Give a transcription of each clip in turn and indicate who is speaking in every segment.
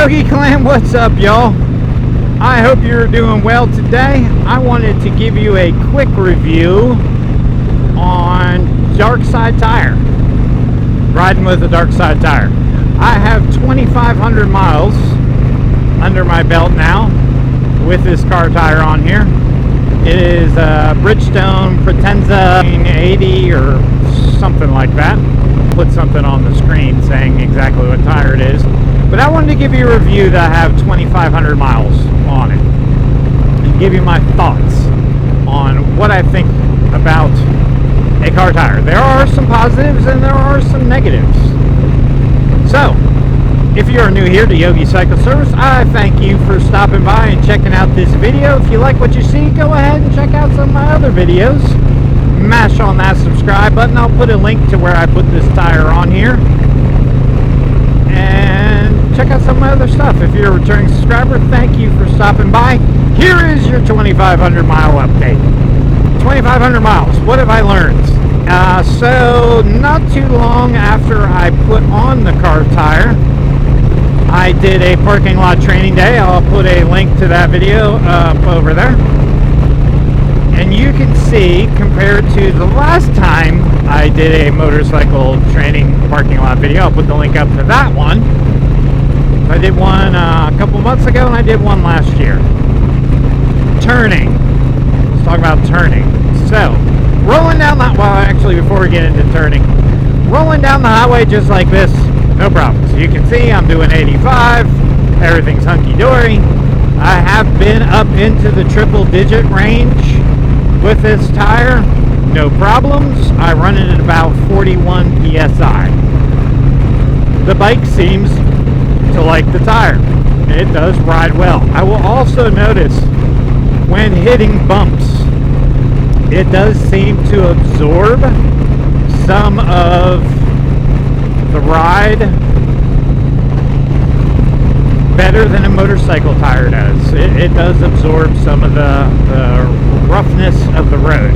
Speaker 1: Yogi Clan, what's up, y'all? I hope you're doing well today. I wanted to give you a quick review on Darkside tire. Riding with a Darkside tire. I have 2,500 miles under my belt now with this car tire on here. It is a Bridgestone Potenza 80 or something like that. Put something on the screen saying exactly what tire it is. But I wanted to give you a review that I have 2,500 miles on it and give you my thoughts on what I think about a car tire. There are some positives and there are some negatives. So, if you're new here to Yogi Cycle Service, I thank you for stopping by and checking out this video. If you like what you see, go ahead and check out some of my other videos. Mash on that subscribe button. I'll put a link to where I put this tire on here. And check out some of my other stuff. If you're a returning subscriber, thank you for stopping by. Here is your 2,500 mile update. 2,500 miles. What have I learned? So not too long after I put on the car tire, I did a parking lot training day. I'll put a link to that video up over there. And you can see, compared to the last time I did a motorcycle training parking lot video, I'll put the link up to that one. I did one a couple months ago, and I did one last year. Turning. Let's talk about turning. So, rolling down that, well, actually, before we get into turning, rolling down the highway just like this, no problem. So you can see I'm doing 85. Everything's hunky-dory. I have been up into the triple-digit range with this tire, no problems. I run it at about 41 psi. The bike seems to like the tire. It does ride well. I will also notice when hitting bumps, it does seem to absorb some of the ride better than a motorcycle tire does. It does absorb some of the roughness of the road.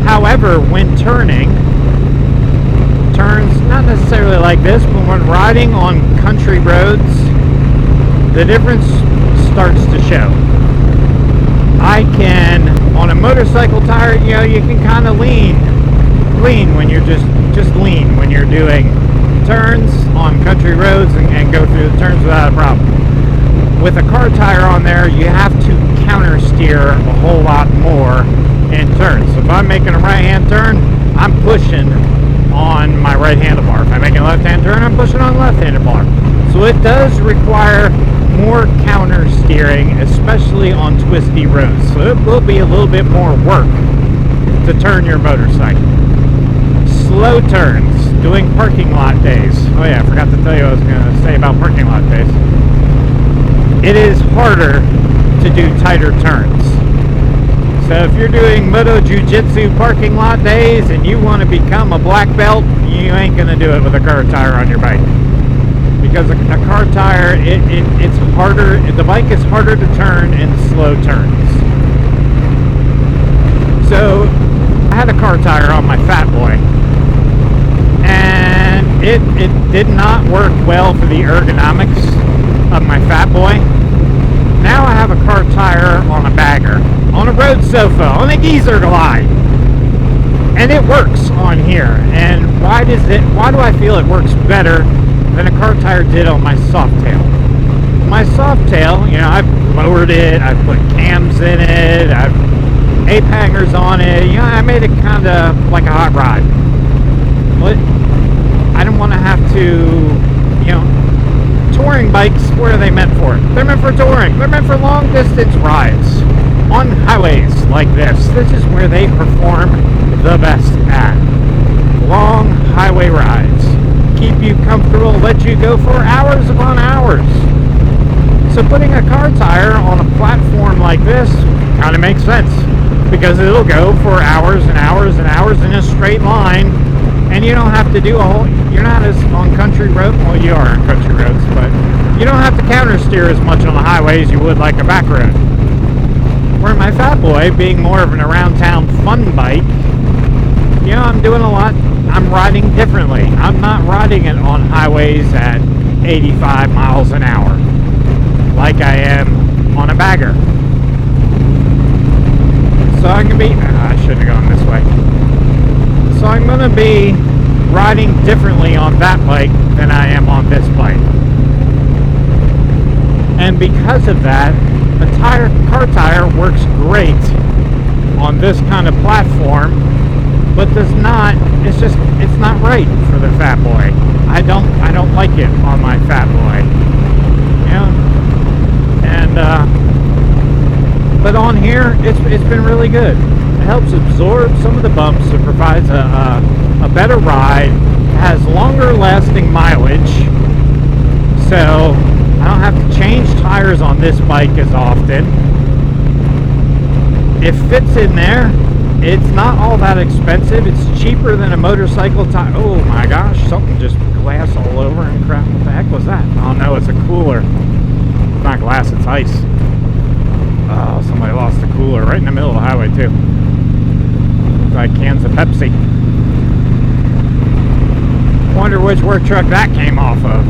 Speaker 1: However, when turning, turns not necessarily like this, but when riding on country roads, the difference starts to show. I can, on a motorcycle tire, you know, you can kind of lean when you're just lean when you're doing turns on country roads and go through the turns without a problem. With a car tire on there, you have to counter steer a whole lot more in turns. So if I'm making a right-hand turn, I'm pushing on my right handlebar. If I'm making a left-hand turn, I'm pushing on the left handlebar. So it does require more counter steering, especially on twisty roads. So it will be a little bit more work to turn your motorcycle. Slow turns, doing parking lot days. Oh yeah, I forgot to tell you what I was going to say about parking lot days. It is harder to do tighter turns. So if you're doing Moto Jiu-Jitsu parking lot days and you want to become a black belt, you ain't going to do it with a car tire on your bike. Because a car tire, it's harder, the bike is harder to turn in slow turns. So I had a car tire on my Fat Boy. And it did not work well for the ergonomics of my Fat Boy. Now I have a car tire on a bagger, on a road sofa, on a geezer glide. And it works on here. And why do I feel it works better than a car tire did on my Softail? My Softail, you know, I've lowered it, I've put cams in it, I've ape hangers on it, you know, I made it kind of like a hot rod. But I don't want to have to, you know, touring bikes, where are they meant for? They're meant for touring. They're meant for long distance rides on highways like this. This is where they perform the best at. Long highway rides. Keep you comfortable, let you go for hours upon hours. So putting a car tire on a platform like this kind of makes sense, because it'll go for hours and hours and hours in a straight line. And you don't have to do you're not as on country roads, well you are on country roads, but you don't have to counter steer as much on the highway as you would like a back road. Where my Fat Boy, being more of an around town fun bike, you know, I'm doing a lot, I'm riding differently. I'm not riding it on highways at 85 miles an hour, like I am on a bagger. So I'm going to be, I shouldn't have gone this way. So I'm going to be riding differently on that bike than I am on this bike. And because of that, a car tire works great on this kind of platform, but does not, it's not right for the Fat Boy. I don't like it on my Fat Boy. You know? And, but on here, it's been really good. It helps absorb some of the bumps. It provides a better ride, has longer lasting mileage, so I don't have to change tires on this bike as often. It fits in there. It's not all that expensive. It's cheaper than a motorcycle tire. Oh my gosh, something just glass all over and crap. What the heck was that? Oh no, it's a cooler. It's not glass, it's ice. Oh, somebody lost a cooler right in the middle of the highway too. Looks like cans of Pepsi. Wonder which work truck that came off of.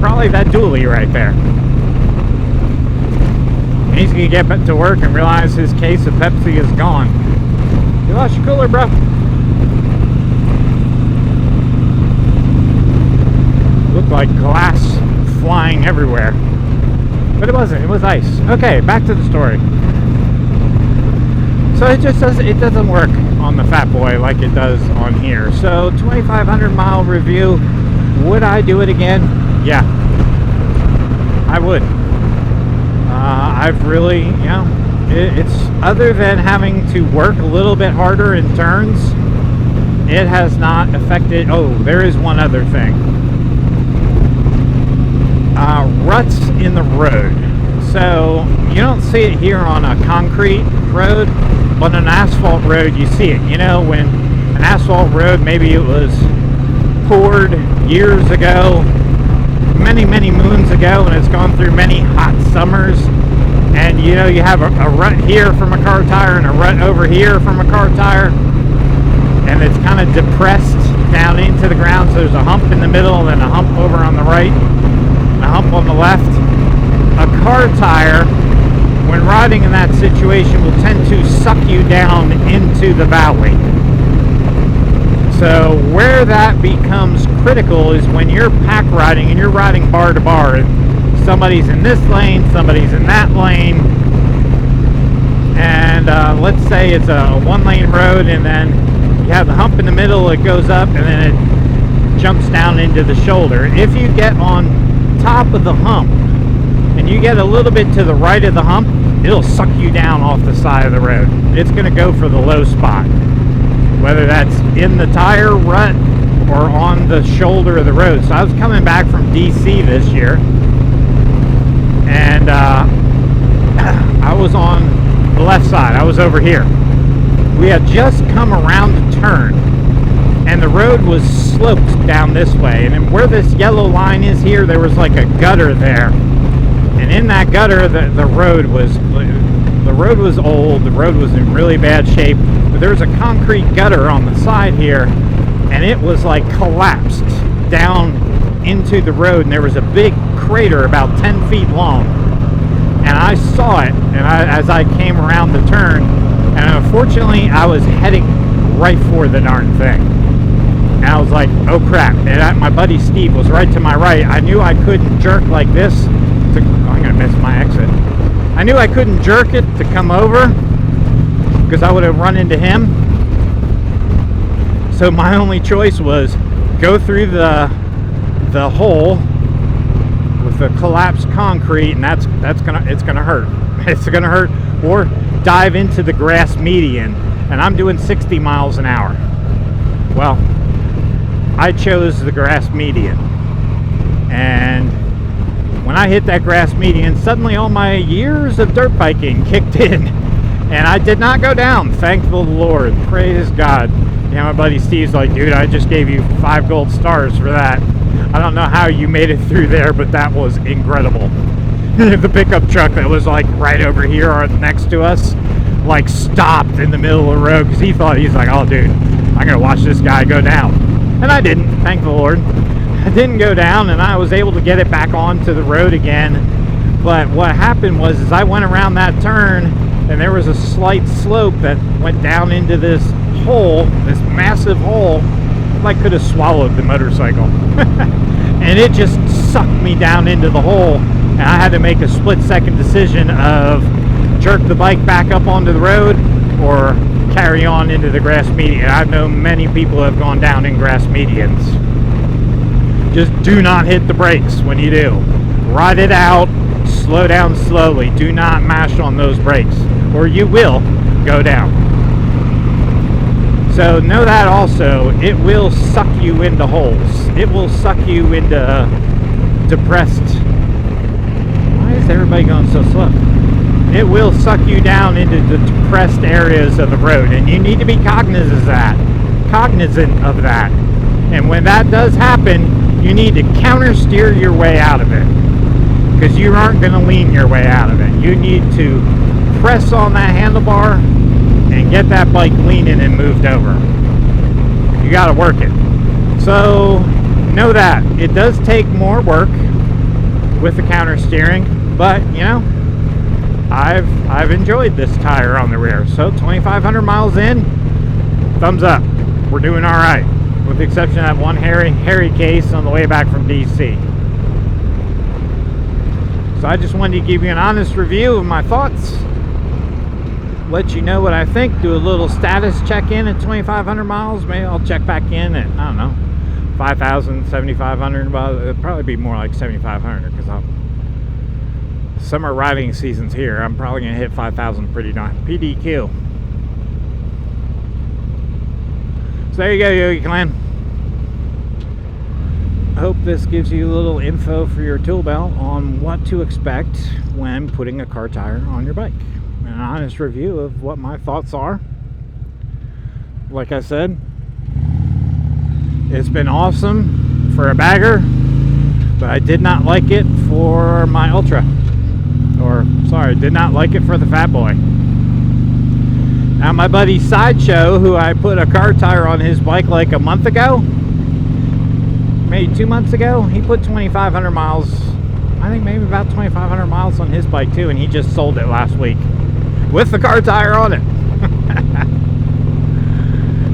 Speaker 1: Probably that dually right there. He's gonna get to work and realize his case of Pepsi is gone. You lost your cooler, bro. Looked like glass flying everywhere, but it wasn't. It was ice. Okay, back to the story. So it doesn't work on the Fat Boy like it does on here. So 2,500 mile review. Would I do it again? Yeah, I would. I've really, you know, it's other than having to work a little bit harder in turns, it has not affected. Oh, there is one other thing. Ruts in the road. So you don't see it here on a concrete road, but on an asphalt road you see it. You know, when an asphalt road, maybe it was poured years ago, many moons ago, and it's gone through many hot summers, and you know, you have a rut here from a car tire and a rut over here from a car tire, and it's kind of depressed down into the ground, so there's a hump in the middle and then a hump over on the right and a hump on the left. A car tire, when riding in that situation, will tend to suck you down into the valley. So where that becomes critical is when you're pack riding and you're riding bar to bar, and somebody's in this lane, somebody's in that lane, and let's say it's a one-lane road, and then you have the hump in the middle, it goes up, and then it jumps down into the shoulder. If you get on top of the hump and you get a little bit to the right of the hump, it'll suck you down off the side of the road. It's going to go for the low spot, whether that's in the tire rut or on the shoulder of the road. So I was coming back from DC this year, and I was on the left side. I was over here. We had just come around the turn, and the road was sloped down this way, and then where this yellow line is here, there was like a gutter there, and in that gutter the road was old. The road was in really bad shape, but there was a concrete gutter on the side here, and it was like collapsed down into the road, and there was a big crater about 10 feet long, and I saw it, and as I came around the turn, and unfortunately I was heading right for the darn thing, and I was like, oh crap. And my buddy Steve was right to my right. I knew I couldn't jerk like this to, I'm gonna miss my exit. I knew I couldn't jerk it to come over because I would have run into him. So my only choice was go through the hole with the collapsed concrete, and it's gonna hurt. It's gonna hurt, or dive into the grass median, and I'm doing 60 miles an hour. Well, I chose the grass median, and when I hit that grass median, suddenly all my years of dirt biking kicked in, and I did not go down. Thank the Lord. Praise God. Yeah, my buddy Steve's like, dude, I just gave you 5 gold stars for that. I don't know how you made it through there, but that was incredible. The pickup truck that was like right over here or next to us, like stopped in the middle of the road because he's like, oh dude, I'm going to watch this guy go down. And I didn't, thank the Lord. I didn't go down, and I was able to get it back onto the road again. But what happened was I went around that turn, and there was a slight slope that went down into this hole, this massive hole. I could have swallowed the motorcycle. And it just sucked me down into the hole, and I had to make a split-second decision of jerk the bike back up onto the road or carry on into the grass median. I've known many people who have gone down in grass medians. Just do not hit the brakes when you do. Ride it out, slow down slowly. Do not mash on those brakes, or you will go down. So know that also, it will suck you into holes. It will suck you into depressed. Why is everybody going so slow? It will suck you down into the depressed areas of the road, and you need to be cognizant of that. And when that does happen, you need to counter steer your way out of it, because you aren't going to lean your way out of it. You need to press on that handlebar and get that bike leaning and moved over. You got to work it. So know that it does take more work with the counter steering, but you know, I've enjoyed this tire on the rear. So 2,500 miles in, thumbs up. We're doing all right, with the exception of that one hairy case on the way back from DC. So I just wanted to give you an honest review of my thoughts, let you know what I think, do a little status check-in at 2,500 miles. Maybe I'll check back in at, I don't know, 5,000, 7,500. It'll probably be more like 7,500, because summer riding season's here. I'm probably going to hit 5,000 pretty darn PDQ. So there you go, Yogi Clan. I hope this gives you a little info for your tool belt on what to expect when putting a car tire on your bike. An honest review of what my thoughts are. Like I said, it's been awesome for a bagger, but I did not like it for my Ultra. Or, sorry, did not like it for the Fat Boy. Now, my buddy Sideshow, who I put a car tire on his bike like a month ago, maybe 2 months ago, he put 2,500 miles, I think maybe about 2,500 miles on his bike too, and he just sold it last week with the car tire on it.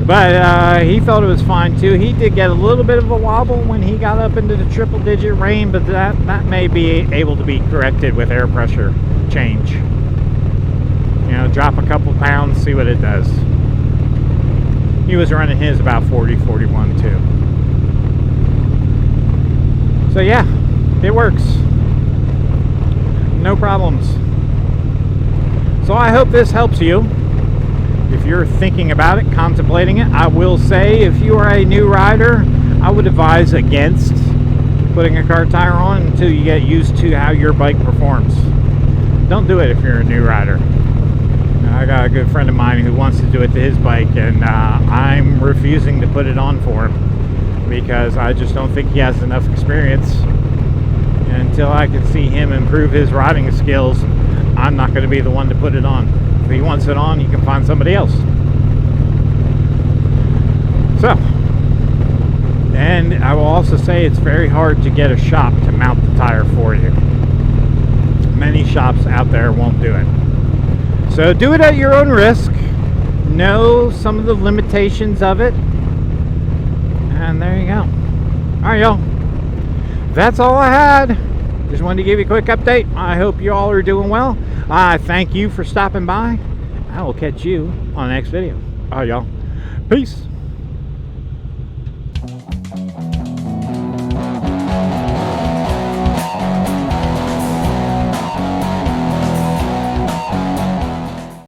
Speaker 1: But he thought it was fine too. He did get a little bit of a wobble when he got up into the triple digit rain, but that may be able to be corrected with air pressure change. You know, drop a couple pounds, see what it does. He was running his about 40, 41 too. So yeah, it works. No problems. So I hope this helps you. If you're thinking about it, contemplating it, I will say if you are a new rider, I would advise against putting a car tire on until you get used to how your bike performs. Don't do it if you're a new rider. I got a good friend of mine who wants to do it to his bike, and I'm refusing to put it on for him because I just don't think he has enough experience. And until I can see him improve his riding skills, I'm not going to be the one to put it on. If he wants it on, he can find somebody else. So, and I will also say it's very hard to get a shop to mount the tire for you. Many shops out there won't do it. So do it at your own risk. Know some of the limitations of it. And there you go. Alright, y'all. That's all I had. Just wanted to give you a quick update. I hope you all are doing well. I thank you for stopping by. I will catch you on the next video. Alright, y'all. Peace.